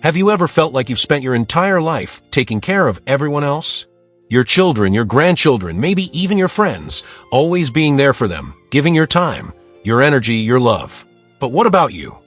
Have you ever felt like you've spent your entire life taking care of everyone else? Your children, your grandchildren, maybe even your friends, always being there for them, giving your time, your energy, your love. But what about you?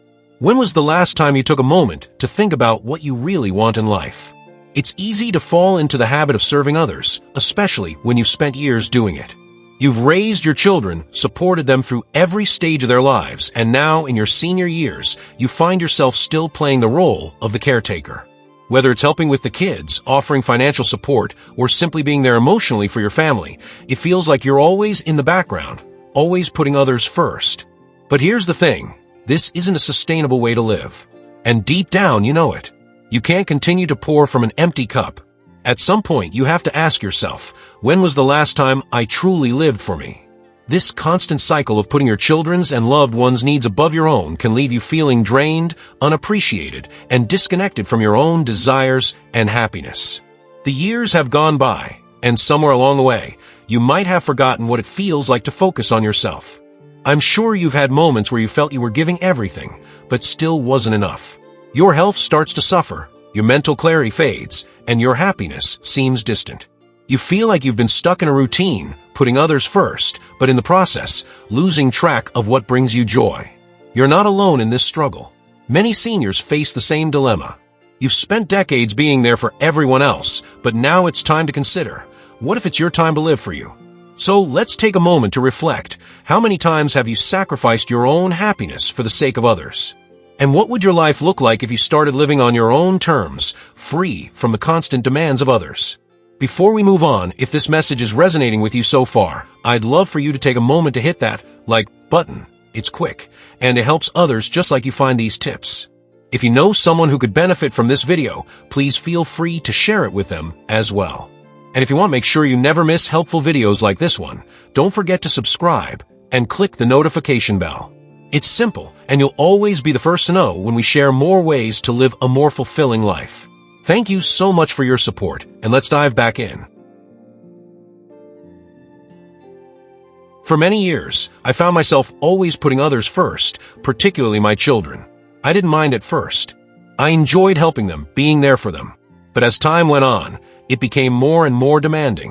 When was the last time you took a moment to think about what you really want in life? It's easy to fall into the habit of serving others, especially when you've spent years doing it. You've raised your children, supported them through every stage of their lives, and now in your senior years, you find yourself still playing the role of the caretaker. Whether it's helping with the kids, offering financial support, or simply being there emotionally for your family, it feels like you're always in the background, always putting others first. But here's the thing, this isn't a sustainable way to live. And deep down, you know it. You can't continue to pour from an empty cup. At some point, you have to ask yourself, when was the last time I truly lived for me? This constant cycle of putting your children's and loved ones' needs above your own can leave you feeling drained, unappreciated, and disconnected from your own desires and happiness. The years have gone by, and somewhere along the way, you might have forgotten what it feels like to focus on yourself. I'm sure you've had moments where you felt you were giving everything, but still wasn't enough. Your health starts to suffer, your mental clarity fades, and your happiness seems distant. You feel like you've been stuck in a routine, putting others first, but in the process, losing track of what brings you joy. You're not alone in this struggle. Many seniors face the same dilemma. You've spent decades being there for everyone else, but now it's time to consider, what if it's your time to live for you? So let's take a moment to reflect. How many times have you sacrificed your own happiness for the sake of others? And what would your life look like if you started living on your own terms, free from the constant demands of others? Before we move on, if this message is resonating with you so far, I'd love for you to take a moment to hit that like button. It's quick, and it helps others just like you find these tips. If you know someone who could benefit from this video, please feel free to share it with them as well. And if you want to make sure you never miss helpful videos like this one, don't forget to subscribe and click the notification bell. It's simple, and you'll always be the first to know when we share more ways to live a more fulfilling life. Thank you so much for your support, and let's dive back in. For many years, I found myself always putting others first, particularly my children. I didn't mind at first. I enjoyed helping them, being there for them. But as time went on, it became more and more demanding.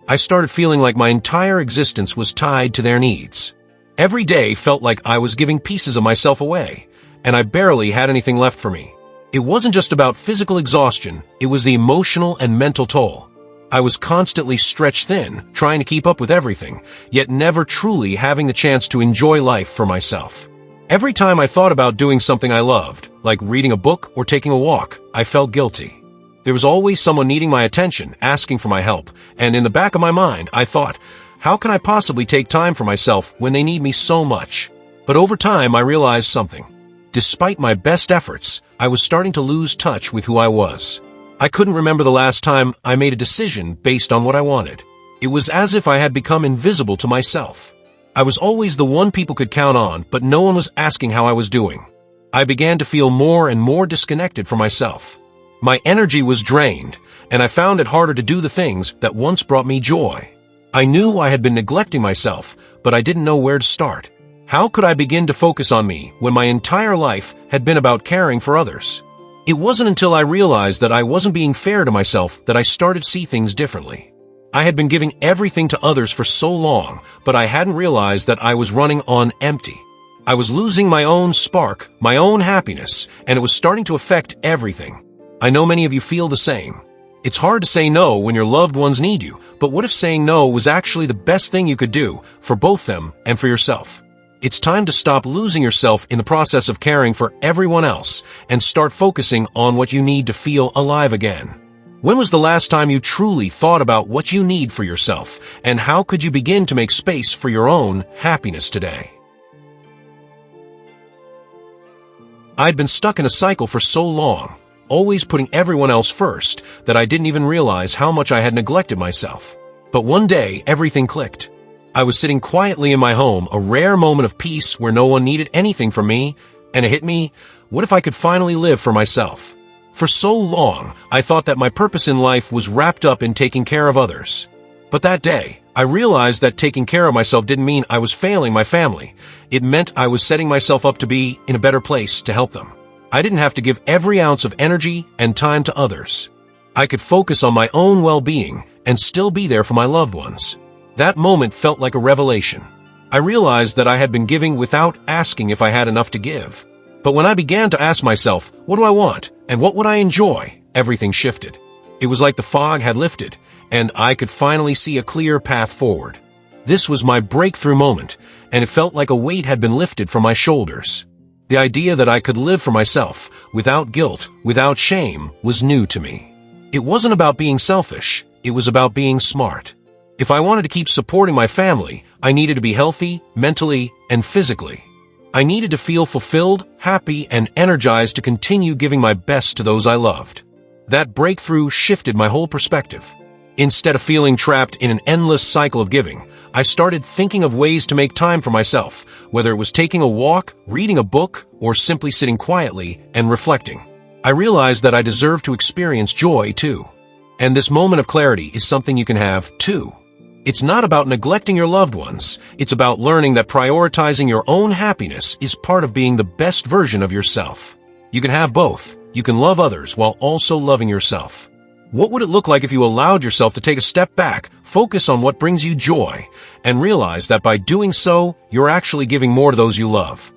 I started feeling like my entire existence was tied to their needs. Every day felt like I was giving pieces of myself away, and I barely had anything left for me. It wasn't just about physical exhaustion, it was the emotional and mental toll. I was constantly stretched thin, trying to keep up with everything, yet never truly having the chance to enjoy life for myself. Every time I thought about doing something I loved, like reading a book or taking a walk, I felt guilty. There was always someone needing my attention, asking for my help, and in the back of my mind, I thought, how can I possibly take time for myself when they need me so much? But over time, I realized something. Despite my best efforts, I was starting to lose touch with who I was. I couldn't remember the last time I made a decision based on what I wanted. It was as if I had become invisible to myself. I was always the one people could count on, but no one was asking how I was doing. I began to feel more and more disconnected from myself. My energy was drained, and I found it harder to do the things that once brought me joy. I knew I had been neglecting myself, but I didn't know where to start. How could I begin to focus on me when my entire life had been about caring for others? It wasn't until I realized that I wasn't being fair to myself that I started to see things differently. I had been giving everything to others for so long, but I hadn't realized that I was running on empty. I was losing my own spark, my own happiness, and it was starting to affect everything. I know many of you feel the same. It's hard to say no when your loved ones need you, but what if saying no was actually the best thing you could do for both them and for yourself? It's time to stop losing yourself in the process of caring for everyone else and start focusing on what you need to feel alive again. When was the last time you truly thought about what you need for yourself, and how could you begin to make space for your own happiness today? I'd been stuck in a cycle for so long, always putting everyone else first, that I didn't even realize how much I had neglected myself. But one day, everything clicked. I was sitting quietly in my home, a rare moment of peace where no one needed anything from me, and it hit me, what if I could finally live for myself? For so long, I thought that my purpose in life was wrapped up in taking care of others. But that day, I realized that taking care of myself didn't mean I was failing my family. It meant I was setting myself up to be in a better place to help them. I didn't have to give every ounce of energy and time to others. I could focus on my own well-being and still be there for my loved ones. That moment felt like a revelation. I realized that I had been giving without asking if I had enough to give. But when I began to ask myself, what do I want and what would I enjoy, everything shifted. It was like the fog had lifted, and I could finally see a clear path forward. This was my breakthrough moment, and it felt like a weight had been lifted from my shoulders. The idea that I could live for myself, without guilt, without shame, was new to me. It wasn't about being selfish, it was about being smart. If I wanted to keep supporting my family, I needed to be healthy, mentally, and physically. I needed to feel fulfilled, happy, and energized to continue giving my best to those I loved. That breakthrough shifted my whole perspective. Instead of feeling trapped in an endless cycle of giving, I started thinking of ways to make time for myself, whether it was taking a walk, reading a book, or simply sitting quietly and reflecting. I realized that I deserved to experience joy too. And this moment of clarity is something you can have too. It's not about neglecting your loved ones. It's about learning that prioritizing your own happiness is part of being the best version of yourself. You can have both. You can love others while also loving yourself. What would it look like if you allowed yourself to take a step back, focus on what brings you joy, and realize that by doing so, you're actually giving more to those you love?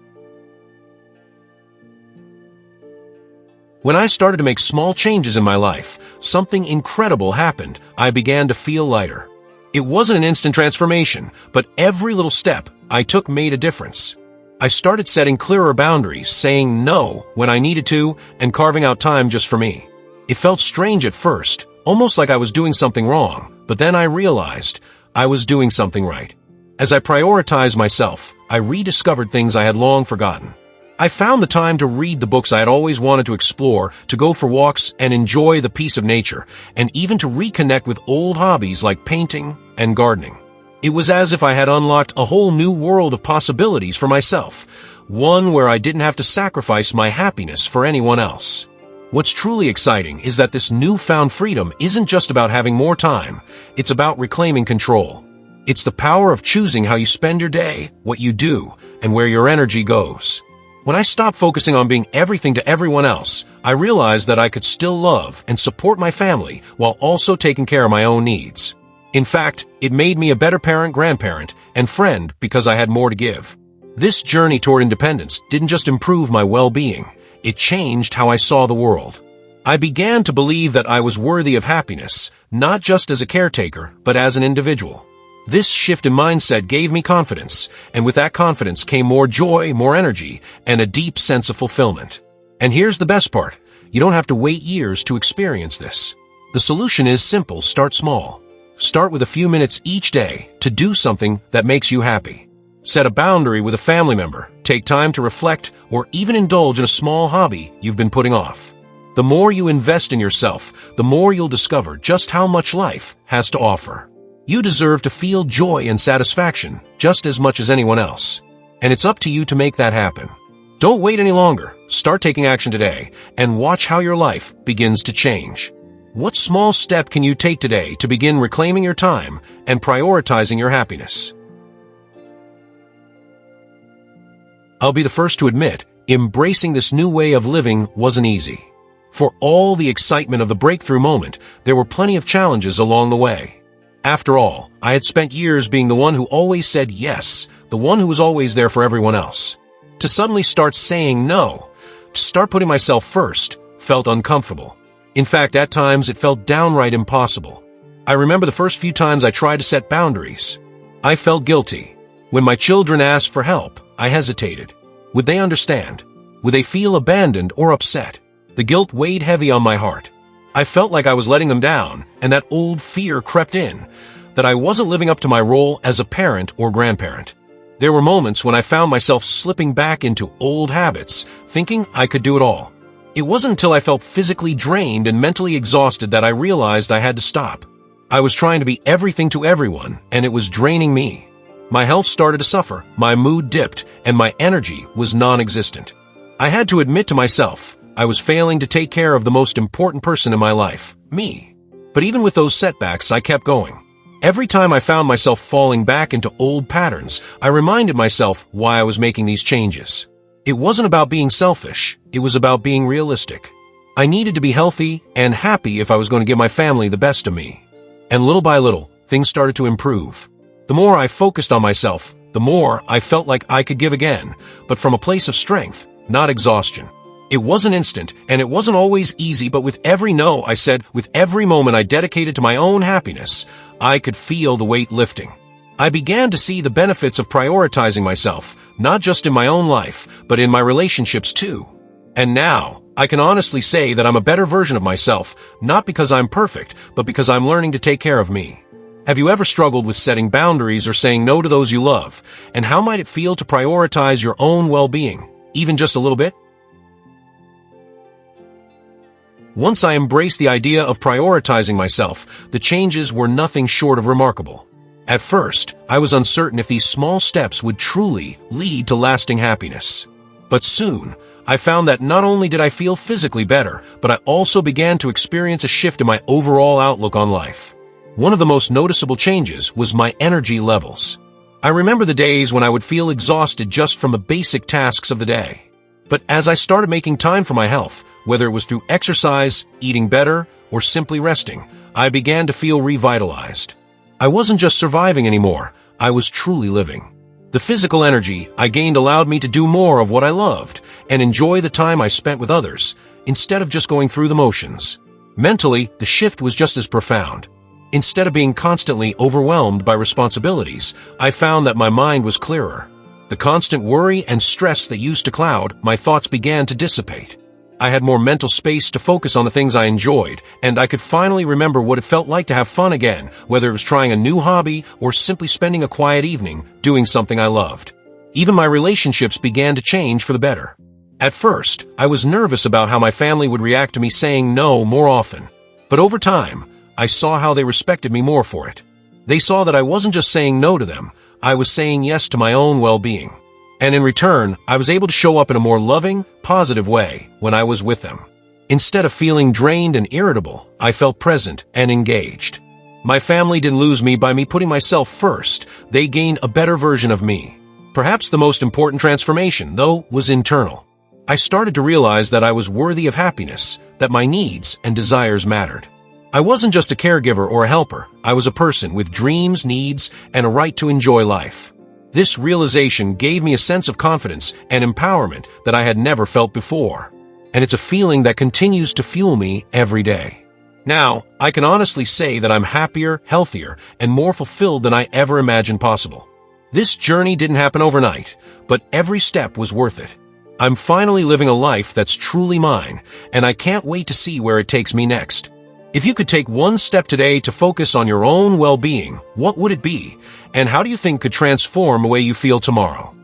When I started to make small changes in my life, something incredible happened. I began to feel lighter. It wasn't an instant transformation, but every little step I took made a difference. I started setting clearer boundaries, saying no when I needed to, and carving out time just for me. It felt strange at first, almost like I was doing something wrong, but then I realized I was doing something right. As I prioritized myself, I rediscovered things I had long forgotten. I found the time to read the books I had always wanted to explore, to go for walks and enjoy the peace of nature, and even to reconnect with old hobbies like painting and gardening. It was as if I had unlocked a whole new world of possibilities for myself, one where I didn't have to sacrifice my happiness for anyone else. What's truly exciting is that this newfound freedom isn't just about having more time, it's about reclaiming control. It's the power of choosing how you spend your day, what you do, and where your energy goes. When I stopped focusing on being everything to everyone else, I realized that I could still love and support my family while also taking care of my own needs. In fact, it made me a better parent, grandparent, and friend because I had more to give. This journey toward independence didn't just improve my well-being, it changed how I saw the world. I began to believe that I was worthy of happiness, not just as a caretaker, but as an individual. This shift in mindset gave me confidence, and with that confidence came more joy, more energy, and a deep sense of fulfillment. And here's the best part. You don't have to wait years to experience this. The solution is simple. Start small. Start with a few minutes each day to do something that makes you happy. Set a boundary with a family member. Take time to reflect or even indulge in a small hobby you've been putting off. The more you invest in yourself, the more you'll discover just how much life has to offer. You deserve to feel joy and satisfaction just as much as anyone else. And it's up to you to make that happen. Don't wait any longer. Start taking action today and watch how your life begins to change. What small step can you take today to begin reclaiming your time and prioritizing your happiness? I'll be the first to admit, embracing this new way of living wasn't easy. For all the excitement of the breakthrough moment, there were plenty of challenges along the way. After all, I had spent years being the one who always said yes, the one who was always there for everyone else. To suddenly start saying no, to start putting myself first, felt uncomfortable. In fact, at times it felt downright impossible. I remember the first few times I tried to set boundaries. I felt guilty. When my children asked for help, I hesitated. Would they understand? Would they feel abandoned or upset? The guilt weighed heavy on my heart. I felt like I was letting them down, and that old fear crept in, that I wasn't living up to my role as a parent or grandparent. There were moments when I found myself slipping back into old habits, thinking I could do it all. It wasn't until I felt physically drained and mentally exhausted that I realized I had to stop. I was trying to be everything to everyone, and it was draining me. My health started to suffer, my mood dipped, and my energy was non-existent. I had to admit to myself, I was failing to take care of the most important person in my life, me. But even with those setbacks, I kept going. Every time I found myself falling back into old patterns, I reminded myself why I was making these changes. It wasn't about being selfish, it was about being realistic. I needed to be healthy and happy if I was going to give my family the best of me. And little by little, things started to improve. The more I focused on myself, the more I felt like I could give again, but from a place of strength, not exhaustion. It wasn't instant, and it wasn't always easy, but with every no I said, with every moment I dedicated to my own happiness, I could feel the weight lifting. I began to see the benefits of prioritizing myself, not just in my own life, but in my relationships too. And now, I can honestly say that I'm a better version of myself, not because I'm perfect, but because I'm learning to take care of me. Have you ever struggled with setting boundaries or saying no to those you love? And how might it feel to prioritize your own well-being, even just a little bit? Once I embraced the idea of prioritizing myself, the changes were nothing short of remarkable. At first, I was uncertain if these small steps would truly lead to lasting happiness. But soon, I found that not only did I feel physically better, but I also began to experience a shift in my overall outlook on life. One of the most noticeable changes was my energy levels. I remember the days when I would feel exhausted just from the basic tasks of the day. But as I started making time for my health, whether it was through exercise, eating better, or simply resting, I began to feel revitalized. I wasn't just surviving anymore, I was truly living. The physical energy I gained allowed me to do more of what I loved and enjoy the time I spent with others, instead of just going through the motions. Mentally, the shift was just as profound. Instead of being constantly overwhelmed by responsibilities, I found that my mind was clearer. The constant worry and stress that used to cloud my thoughts began to dissipate. I had more mental space to focus on the things I enjoyed, and I could finally remember what it felt like to have fun again, whether it was trying a new hobby or simply spending a quiet evening doing something I loved. Even my relationships began to change for the better. At first, I was nervous about how my family would react to me saying no more often. But over time, I saw how they respected me more for it. They saw that I wasn't just saying no to them, I was saying yes to my own well-being. And in return, I was able to show up in a more loving, positive way when I was with them. Instead of feeling drained and irritable, I felt present and engaged. My family didn't lose me by me putting myself first. They gained a better version of me. Perhaps the most important transformation, though, was internal. I started to realize that I was worthy of happiness, that my needs and desires mattered. I wasn't just a caregiver or a helper. I was a person with dreams, needs, and a right to enjoy life. This realization gave me a sense of confidence and empowerment that I had never felt before. And it's a feeling that continues to fuel me every day. Now, I can honestly say that I'm happier, healthier, and more fulfilled than I ever imagined possible. This journey didn't happen overnight, but every step was worth it. I'm finally living a life that's truly mine, and I can't wait to see where it takes me next. If you could take one step today to focus on your own well-being, what would it be? And how do you think could transform the way you feel tomorrow?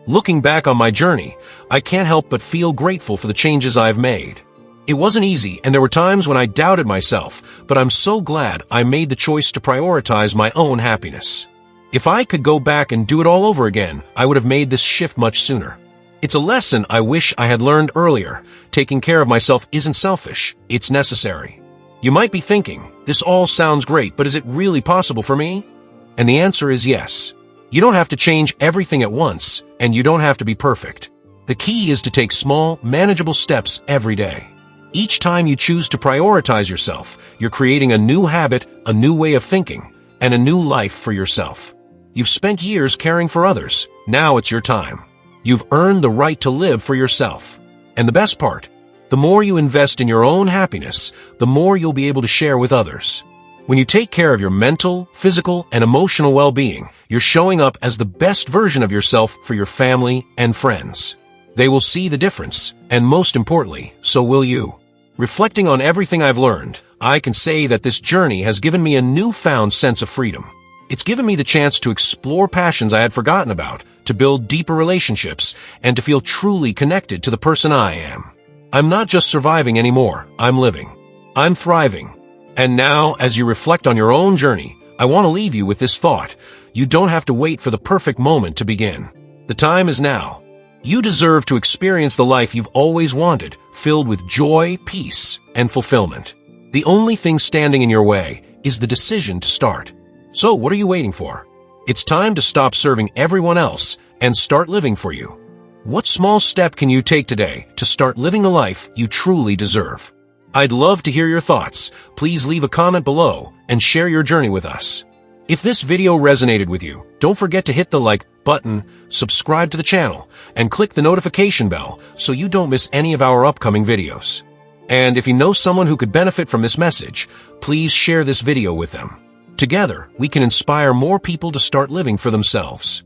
Looking back on my journey, I can't help but feel grateful for the changes I've made. It wasn't easy, and there were times when I doubted myself, but I'm so glad I made the choice to prioritize my own happiness. If I could go back and do it all over again, I would have made this shift much sooner. It's a lesson I wish I had learned earlier. Taking care of myself isn't selfish, it's necessary. You might be thinking, this all sounds great, but is it really possible for me? And the answer is yes. You don't have to change everything at once, and you don't have to be perfect. The key is to take small, manageable steps every day. Each time you choose to prioritize yourself, you're creating a new habit, a new way of thinking, and a new life for yourself. You've spent years caring for others. Now it's your time. You've earned the right to live for yourself. And the best part, the more you invest in your own happiness, the more you'll be able to share with others. When you take care of your mental, physical, and emotional well-being, you're showing up as the best version of yourself for your family and friends. They will see the difference, and most importantly, so will you. Reflecting on everything I've learned, I can say that this journey has given me a newfound sense of freedom. It's given me the chance to explore passions I had forgotten about, to build deeper relationships, and to feel truly connected to the person I am. I'm not just surviving anymore, I'm living. I'm thriving. And now, as you reflect on your own journey, I want to leave you with this thought. You don't have to wait for the perfect moment to begin. The time is now. You deserve to experience the life you've always wanted, filled with joy, peace, and fulfillment. The only thing standing in your way is the decision to start. So what are you waiting for? It's time to stop serving everyone else and start living for you. What small step can you take today to start living the life you truly deserve? I'd love to hear your thoughts. Please leave a comment below and share your journey with us. If this video resonated with you, don't forget to hit the like button, subscribe to the channel, and click the notification bell so you don't miss any of our upcoming videos. And if you know someone who could benefit from this message, please share this video with them. Together, we can inspire more people to start living for themselves.